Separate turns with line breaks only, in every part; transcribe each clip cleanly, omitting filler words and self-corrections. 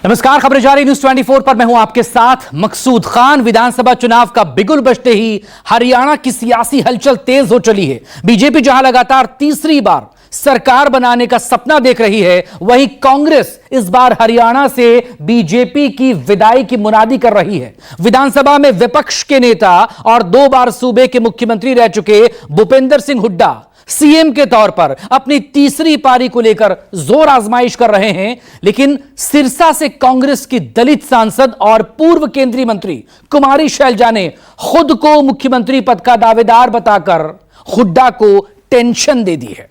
नमस्कार, खबरें जारी न्यूज 24 पर मैं हूं आपके साथ मकसूद खान। विधानसभा चुनाव का बिगुल बजते ही हरियाणा की सियासी हलचल तेज हो चली है। बीजेपी जहां लगातार तीसरी बार सरकार बनाने का सपना देख रही है, वहीं कांग्रेस इस बार हरियाणा से बीजेपी की विदाई की मुनादी कर रही है। विधानसभा में विपक्ष के नेता और 2 बार सूबे के मुख्यमंत्री रह चुके भूपेंद्र सिंह हुड्डा सीएम के तौर पर अपनी तीसरी पारी को लेकर जोर आजमाइश कर रहे हैं। लेकिन सिरसा से कांग्रेस की दलित सांसद और पूर्व केंद्रीय मंत्री कुमारी शैलजा ने खुद को मुख्यमंत्री पद का दावेदार बताकर हुड्डा को टेंशन दे दी है।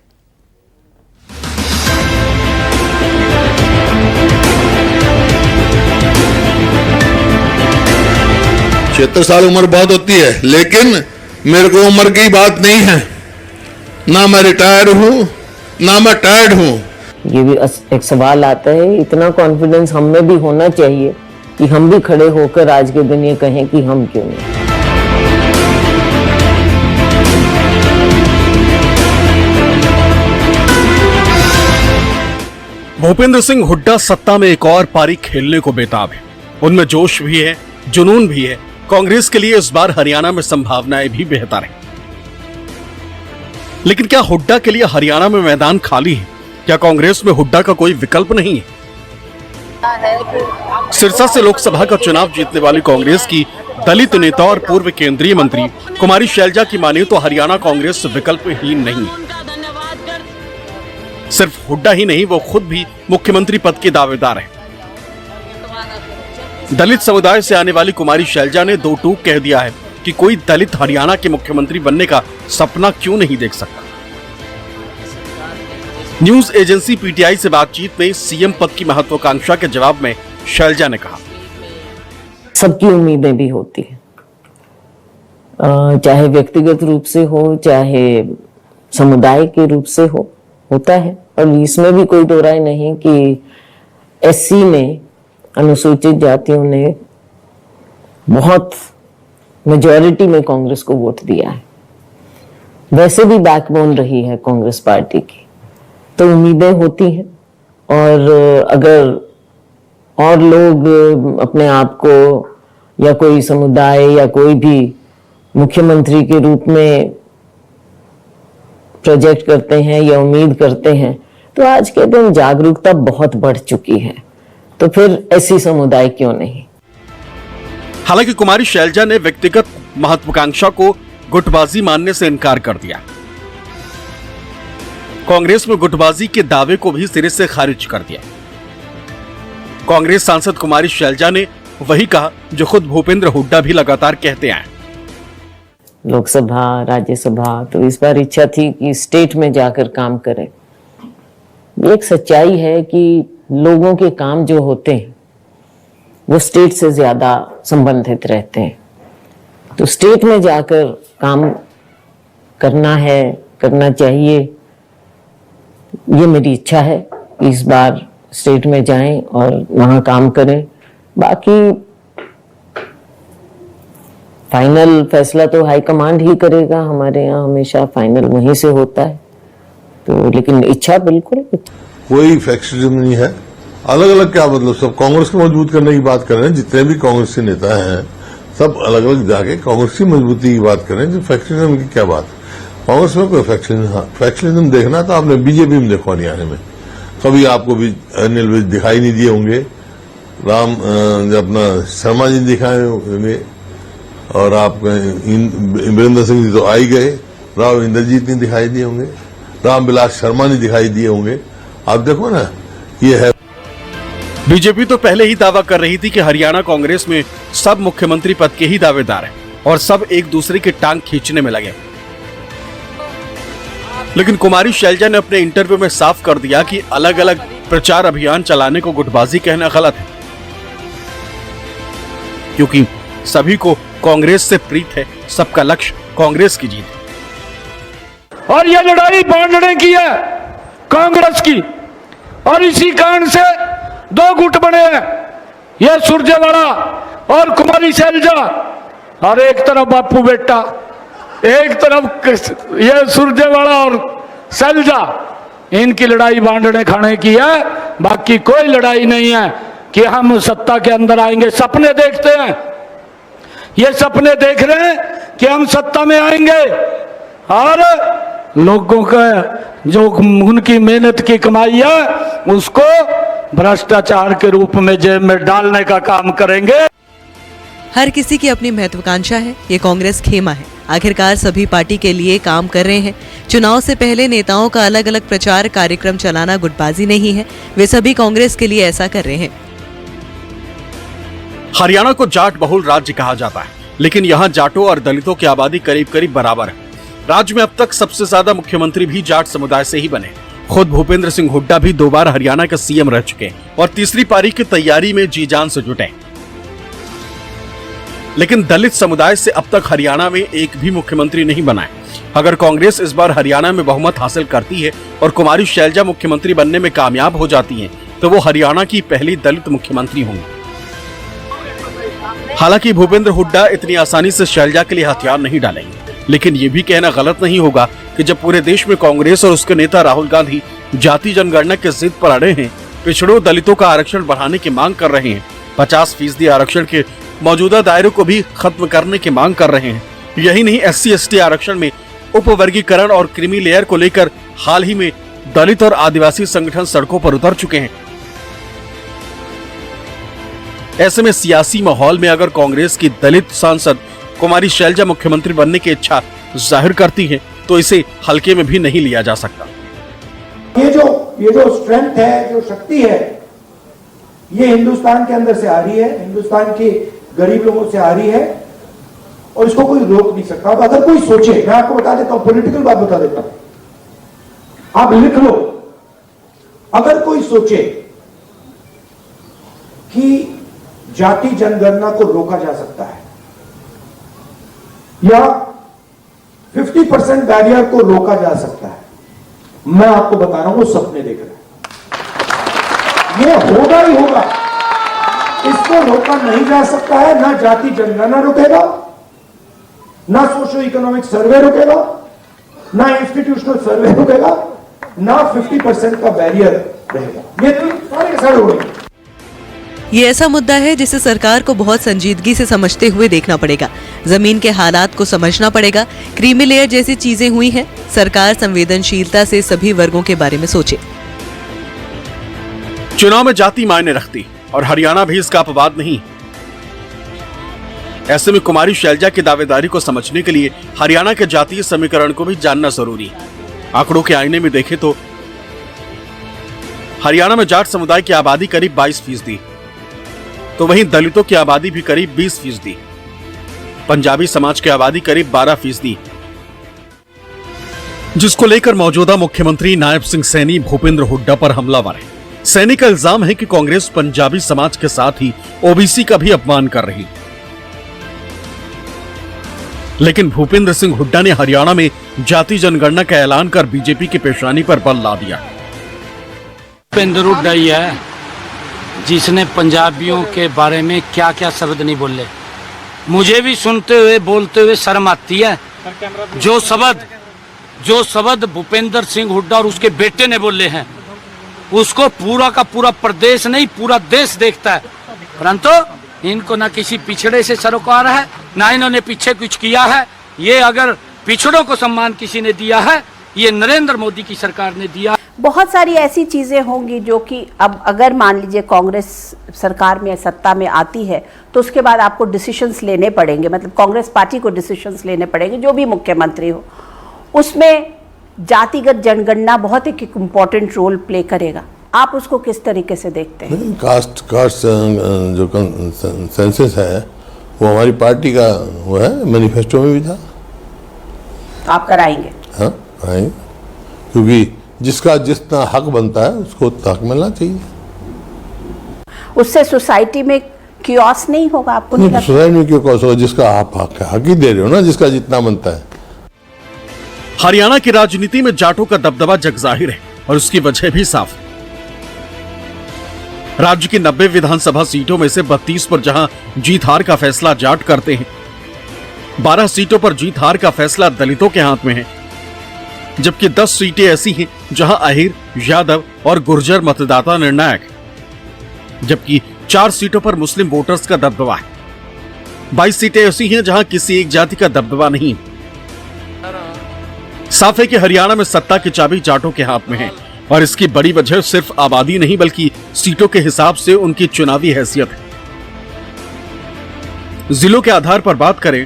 76 साल उम्र बहुत होती है, लेकिन मेरे को उम्र की बात नहीं है। ना मैं रिटायर्ड हूं, ना मैं टायर्ड हूं।
ये भी एक सवाल आता है, इतना कॉन्फिडेंस हम में भी होना चाहिए कि हम भी खड़े होकर आज के दिन ये कहें कि हम क्यों नहीं।
भूपेंद्र सिंह हुड्डा सत्ता में एक और पारी खेलने को बेताब है। उनमें जोश भी है, जुनून भी है। कांग्रेस के लिए इस बार हरियाणा में संभावनाएं भी बेहतर हैं। लेकिन क्या हुड्डा के लिए हरियाणा में मैदान खाली है? क्या कांग्रेस में हुड्डा का कोई विकल्प नहीं है? सिरसा से लोकसभा का चुनाव जीतने वाली कांग्रेस की दलित नेता और पूर्व केंद्रीय मंत्री कुमारी शैलजा की माने तो हरियाणा कांग्रेस विकल्पहीन नहीं है। सिर्फ हुड्डा ही नहीं, वो खुद भी मुख्यमंत्री पद के दावेदार हैं। दलित समुदाय से आने वाली कुमारी शैलजा ने 2 टूक कह दिया है कि कोई दलित हरियाणा के मुख्यमंत्री बनने का सपना क्यों नहीं देख सकता। न्यूज एजेंसी पीटीआई से बातचीत में सीएम पद की महत्वाकांक्षा के जवाब में शैलजा ने कहा,
सबकी उम्मीदें भी होती हैं, चाहे व्यक्तिगत रूप से हो, चाहे समुदाय के रूप से हो, होता है। और इसमें भी कोई दो राय नहीं कि एससी में, अनुसूचित जातियों ने बहुत मेजॉरिटी में कांग्रेस को वोट दिया है। वैसे भी बैकबोन रही है कांग्रेस पार्टी की, तो उम्मीदें होती हैं। और अगर और लोग अपने आप को या कोई समुदाय या कोई भी मुख्यमंत्री के रूप में प्रोजेक्ट करते हैं या उम्मीद करते हैं, तो आज के दिन जागरूकता बहुत बढ़ चुकी है, तो फिर ऐसी समुदाय क्यों नहीं।
हालांकि कुमारी शैलजा ने व्यक्तिगत महत्वाकांक्षा को गुटबाजी मानने से इनकार कर दिया। कांग्रेस में गुटबाजी के दावे को भी सिरे से खारिज कर दिया। कांग्रेस सांसद कुमारी शैलजा ने वही कहा जो खुद भूपेंद्र हुड्डा भी लगातार कहते आए।
लोकसभा, राज्यसभा, तो इस बार इच्छा थी कि स्टेट में जाकर काम करें। एक सच्चाई है कि लोगों के काम जो होते हैं वो स्टेट से ज्यादा संबंधित रहते हैं, तो स्टेट में जाकर काम करना है, करना चाहिए। ये मेरी इच्छा है कि इस बार स्टेट में जाएं और वहां काम करें। बाकी फाइनल फैसला तो हाईकमांड ही करेगा। हमारे यहाँ हमेशा फाइनल वहीं से होता है, तो लेकिन इच्छा बिल्कुल
कोई फैक्शनिज्म नहीं है। अलग अलग क्या मतलब, सब कांग्रेस को मजबूत करने की बात कर रहे हैं। जितने भी कांग्रेस के नेता हैं सब अलग अलग जाके कांग्रेस की मजबूती की बात कर रहे हैं। जो फैक्शनिज्म की क्या बात, कांग्रेस में कोई फैक्शनिज्म देखना तो आपने बीजेपी में देखो। हरियाणा में कभी आपको भी अनिल विज दिखाई नहीं दिए होंगे, राम अपना शर्मा जी दिखाए होंगे, और आप वीरेंद्र सिंह जी तो आ ही गए, राव इंद्रजीत नहीं दिखाई दिए होंगे, रामविलास शर्मा नहीं दिखाई दिए होंगे। आप देखो ना, ये है।
बीजेपी तो पहले ही दावा कर रही थी कि हरियाणा कांग्रेस में सब मुख्यमंत्री पद के ही दावेदार हैं और सब एक दूसरे की टांग खींचने में लगे। लेकिन कुमारी शैलजा ने अपने इंटरव्यू में साफ कर दिया कि अलग अलग प्रचार अभियान चलाने को गुटबाजी कहना गलत है, क्योंकि सभी को कांग्रेस से प्रीत है, सबका लक्ष्य कांग्रेस की जीत है।
और ये लड़ाई बांटने की है कांग्रेस की, और इसी कारण से 2 गुट बने हैं, ये सुरजेवाला और कुमारी शैलजा। और एक तरफ बापू बेटा, एक तरफ ये सुरजेवाला और शैलजा। इनकी लड़ाई बांटने खाने की है, बाकी कोई लड़ाई नहीं है। कि हम सत्ता के अंदर आएंगे, सपने देखते हैं, ये सपने देख रहे हैं कि हम सत्ता में आएंगे और लोगों का जो उनकी मेहनत की कमाई है उसको भ्रष्टाचार के रूप में जेब में डालने का काम करेंगे।
हर किसी की अपनी महत्वाकांक्षा है, ये कांग्रेस खेमा है। आखिरकार सभी पार्टी के लिए काम कर रहे हैं। चुनाव से पहले नेताओं का अलग अलग प्रचार कार्यक्रम चलाना गुटबाजी नहीं है, वे सभी कांग्रेस के लिए ऐसा कर रहे हैं।
हरियाणा को जाट बहुल राज्य कहा जाता है, लेकिन यहाँ जाटों और दलितों की आबादी करीब करीब बराबर है। राज्य में अब तक सबसे ज्यादा मुख्यमंत्री भी जाट समुदाय से ही बने। खुद भूपेंद्र सिंह हुड्डा भी 2 बार हरियाणा के सीएम रह चुके हैं और तीसरी पारी की तैयारी में जी जान से जुटे। लेकिन दलित समुदाय से अब तक हरियाणा में एक भी मुख्यमंत्री नहीं बना है। अगर कांग्रेस इस बार हरियाणा में बहुमत हासिल करती है और कुमारी शैलजा मुख्यमंत्री बनने में कामयाब हो जाती हैं, तो वो हरियाणा की पहली दलित मुख्यमंत्री होंगी। हालांकि भूपेंद्र हुड्डा इतनी आसानी से शैलजा के लिए हथियार नहीं डालेंगे, लेकिन ये भी कहना गलत नहीं होगा कि जब पूरे देश में कांग्रेस और उसके नेता राहुल गांधी जाति जनगणना के जिद पर अड़े हैं, पिछड़ों दलितों का आरक्षण बढ़ाने की मांग कर रहे हैं, 50% आरक्षण के मौजूदा दायरे को भी खत्म करने की मांग कर रहे हैं, यही नहीं SC/ST आरक्षण में उपवर्गीकरण और क्रीमी लेयर को लेकर हाल ही में दलित और आदिवासी संगठन सड़कों पर उतर चुके हैं। ऐसे में सियासी माहौल में अगर कांग्रेस की दलित सांसद कुमारी शैलजा मुख्यमंत्री बनने की इच्छा जाहिर करती है, तो इसे हल्के में भी नहीं लिया जा सकता।
ये जो स्ट्रेंथ है, जो शक्ति है, ये हिंदुस्तान के अंदर से आ रही है, हिंदुस्तान के गरीब लोगों से आ रही है और इसको कोई रोक नहीं सकता। अब अगर कोई सोचे, मैं आपको बता देता हूं, पॉलिटिकल बात बता देता हूं, आप लिख लो, अगर कोई सोचे कि जाति जनगणना को रोका जा सकता है या 50% बैरियर को रोका जा सकता है, मैं आपको बता रहा हूं वो सपने देख रहे हैं। ये होगा ही होगा, इसको रोका नहीं जा सकता है। ना जाति जनगणना रुकेगा, ना सोशो इकोनॉमिक सर्वे रुकेगा, ना इंस्टीट्यूशनल सर्वे रुकेगा, ना 50% का बैरियर रहेगा। ये तो सारे के सारे होंगे।
ये ऐसा मुद्दा है जिसे सरकार को बहुत संजीदगी से समझते हुए देखना पड़ेगा। जमीन के हालात को समझना पड़ेगा। क्रीमी लेयर जैसी चीजें हुई हैं, सरकार संवेदनशीलता से सभी वर्गों के बारे में सोचे।
चुनाव में जाति मायने रखती और हरियाणा भी इसका अपवाद नहीं। ऐसे में कुमारी शैलजा की दावेदारी को समझने के लिए हरियाणा के जातीय समीकरण को भी जानना जरूरी है। आंकड़ों के आईने में देखें तो हरियाणा में जाट समुदाय की आबादी करीब 22%, तो वहीं दलितों की आबादी भी करीब 20%, पंजाबी समाज की आबादी करीब 12%, जिसको लेकर मौजूदा मुख्यमंत्री नायब सिंह सैनी भूपेंद्र हुड्डा पर हमलावर है। सैनी का इल्जाम है कि कांग्रेस पंजाबी समाज के साथ ही ओबीसी का भी अपमान कर रही। लेकिन भूपेंद्र सिंह हुड्डा ने हरियाणा में जाति जनगणना का ऐलान कर बीजेपी की पेशानी पर बल ला दिया।
भूपेंद्र हुड्डा ही है जिसने पंजाबियों के बारे में क्या क्या शब्द नहीं बोले। मुझे भी सुनते हुए बोलते हुए शर्म आती है। जो शब्द भूपेंद्र सिंह हुड्डा और उसके बेटे ने बोले हैं, उसको पूरा का पूरा प्रदेश नहीं पूरा देश देखता है, परंतु इनको ना किसी पिछड़े से सरोकार है, ना इन्होंने पीछे कुछ किया है। ये अगर पिछड़ों को सम्मान किसी ने दिया है, ये नरेंद्र मोदी की सरकार ने दिया।
बहुत सारी ऐसी चीजें होंगी जो कि अब अगर मान लीजिए कांग्रेस सरकार में सत्ता में आती है तो उसके बाद आपको डिसीजंस लेने पड़ेंगे, मतलब कांग्रेस पार्टी को डिसीजंस लेने पड़ेंगे, जो भी मुख्यमंत्री हो। उसमें जातिगत जनगणना बहुत एक इम्पॉर्टेंट रोल प्ले करेगा। आप उसको किस तरीके से देखते हैं?
कास्ट जो सेंसस है वो हमारी पार्टी का वो है, मैनिफेस्टो में भी था।
आप कराएंगे?
हाँ आएंगे, क्योंकि जिसका जितना हक बनता है उसको उतना हक मिलना चाहिए।
उससे सोसाइटी में कियोस नहीं होगा? आपको नहीं लगता?
सोसाइटी में क्यों कियोस होगा? जिसका आप हक ही दे रहे हो ना, जिसका जितना बनता है।
हरियाणा की राजनीति में जाटों का दबदबा जगजाहिर है और उसकी वजह भी साफ है। राज्य की 90 विधानसभा सीटों में से 32 पर जहां जीत हार का फैसला जाट करते हैं, 12 सीटों पर जीत हार का फैसला दलितों के हाथ में है, जबकि 10 सीटें ऐसी हैं जहां अहिर, यादव और गुर्जर मतदाता निर्णायक, जबकि 4 सीटों पर मुस्लिम वोटर्स का दबदबा है। 22 सीटें ऐसी हैं जहां किसी एक जाति का दबदबा नहीं है। साफ है कि हरियाणा में सत्ता की चाबी जाटों के हाथ में है और इसकी बड़ी वजह सिर्फ आबादी नहीं बल्कि सीटों के हिसाब से उनकी चुनावी हैसियत है। जिलों के आधार पर बात करें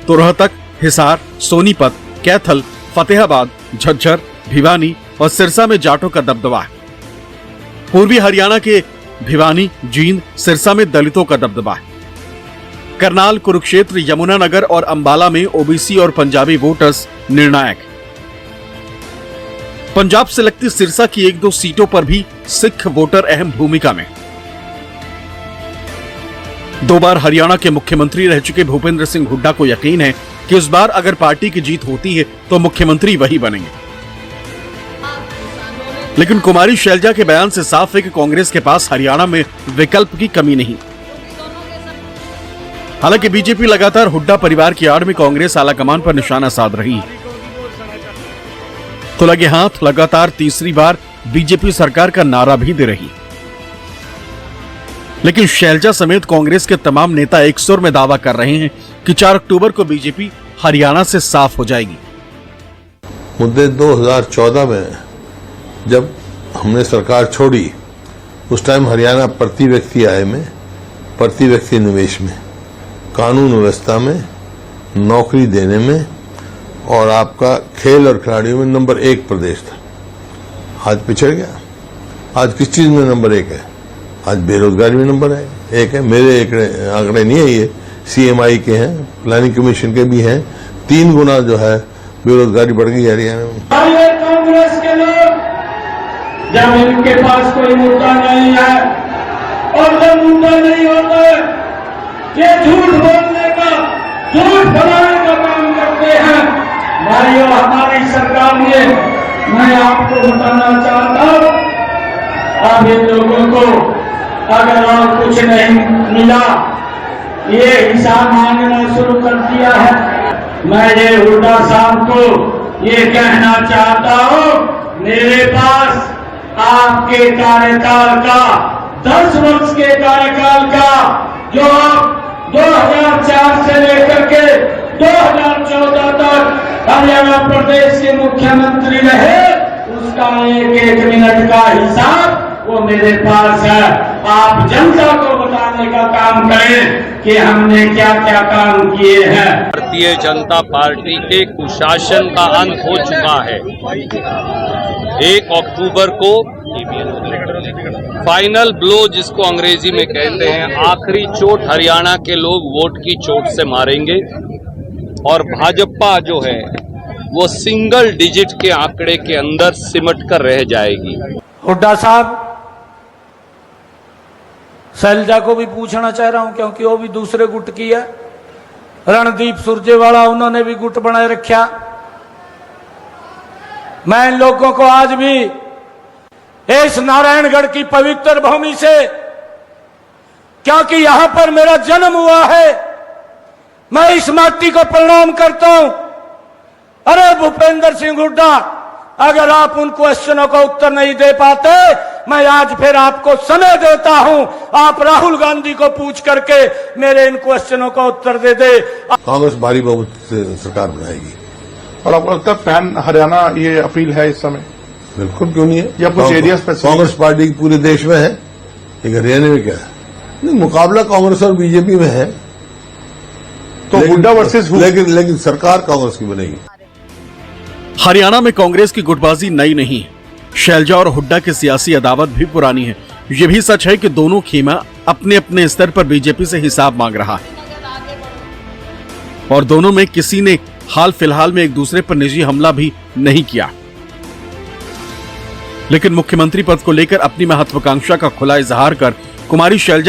तो रोहतक, हिसार, सोनीपत, कैथल, फतेहाबाद, झज्जर, भिवानी और सिरसा में जाटों का दबदबा है। पूर्वी हरियाणा के भिवानी, जींद, सिरसा में दलितों का दबदबा है। करनाल, कुरुक्षेत्र, यमुनानगर और अंबाला में ओबीसी और पंजाबी वोटर्स निर्णायक हैं। पंजाब से लगती सिरसा की 1-2 सीटों पर भी सिख वोटर अहम भूमिका में। 2 बार हरियाणा के मुख्यमंत्री रह चुके भूपेंद्र सिंह हुड्डा को यकीन है कि इस बार अगर पार्टी की जीत होती है तो मुख्यमंत्री वही बनेंगे। लेकिन कुमारी शैलजा के बयान से साफ है कि कांग्रेस के पास हरियाणा में विकल्प की कमी नहीं। हालांकि बीजेपी लगातार हुड्डा परिवार की आड़ में कांग्रेस आलाकमान पर निशाना साध रही है, तो लगे हाथ लगातार तीसरी बार बीजेपी सरकार का नारा भी दे रही है। लेकिन शैलजा समेत कांग्रेस के तमाम नेता एक सुर में दावा कर रहे हैं कि 4 अक्टूबर को बीजेपी हरियाणा से साफ हो जाएगी।
मुद्दे 2014 में जब हमने सरकार छोड़ी उस टाइम हरियाणा प्रति व्यक्ति आय में, प्रति व्यक्ति निवेश में, कानून व्यवस्था में, नौकरी देने में और आपका खेल और खिलाड़ियों में नंबर 1 प्रदेश था। आज पिछड़ गया। आज किस चीज में नंबर 1 है? आज बेरोजगारी में नंबर 1 है। मेरे आंकड़े नहीं है, ये CMI के हैं, प्लानिंग कमीशन के भी हैं। 3 गुना जो है बेरोजगारी बढ़ गई हरियाणा में।
कांग्रेस के लोग जब इनके पास कोई मुद्दा नहीं है और जब मुद्दा नहीं होता है ये झूठ बोलने का, झूठ फैलाने का काम करते हैं। भाइयों, हमारी सरकार ने, मैं आपको बताना चाहता हूं, अब इन लोगों को अगर और कुछ नहीं मिला, ये हिसाब मांगना शुरू कर दिया है। मैं ये हुड्डा साहब को ये कहना चाहता हूं, मेरे पास आपके कार्यकाल का 10 वर्ष के कार्यकाल का जो आप 2004 से लेकर के 2014 तक हरियाणा प्रदेश के मुख्यमंत्री रहे, उसका 1-1 मिनट का हिसाब वो मेरे पास है। आप जनता को बताने का काम करें कि हमने क्या क्या काम किए हैं।
भारतीय जनता पार्टी के कुशासन का अंत हो चुका है। 1 अक्टूबर को फाइनल ब्लो, जिसको अंग्रेजी में कहते हैं, आखिरी चोट हरियाणा के लोग वोट की चोट से मारेंगे और भाजपा जो है वो सिंगल डिजिट के आंकड़े के अंदर सिमट कर रह जाएगी।
हुड्डा साहब, शैलजा को भी पूछना चाह रहा हूं क्योंकि वो भी दूसरे गुट की है। रणदीप सुरजेवाला, उन्होंने भी गुट बनाए रखा। मैं इन लोगों को आज भी इस नारायणगढ़ की पवित्र भूमि से, क्योंकि यहां पर मेरा जन्म हुआ है, मैं इस माटी को प्रणाम करता हूं। अरे भूपेंद्र सिंह हुड्डा, अगर आप उन क्वेश्चनों का उत्तर नहीं दे पाते, मैं आज फिर आपको समय देता हूं, आप राहुल गांधी को पूछ करके मेरे इन क्वेश्चनों का उत्तर दे दे।
कांग्रेस भारी बहुमत से सरकार बनाएगी।
और आपको लगता है पैन हरियाणा ये अपील है इस समय?
बिल्कुल, क्यों नहीं है?
या कुछ एरिया
कांग्रेस पार्टी पूरे देश में है, एक हरियाणा में क्या है? नहीं, मुकाबला कांग्रेस और बीजेपी में है,
तो हुड्डा वर्सेस
लेकिन सरकार कांग्रेस की बनेगी।
हरियाणा में कांग्रेस की गुटबाजी नई नहीं है। शैलजा और हुड्डा की सियासी अदावत भी पुरानी है। यह भी सच है कि दोनों खेमा अपने अपने स्तर पर बीजेपी से हिसाब मांग रहा है और दोनों में किसी ने हाल फिलहाल में एक दूसरे पर निजी हमला भी नहीं किया। लेकिन मुख्यमंत्री पद को लेकर अपनी महत्वाकांक्षा का खुला इजहार कर कुमारी शैलजा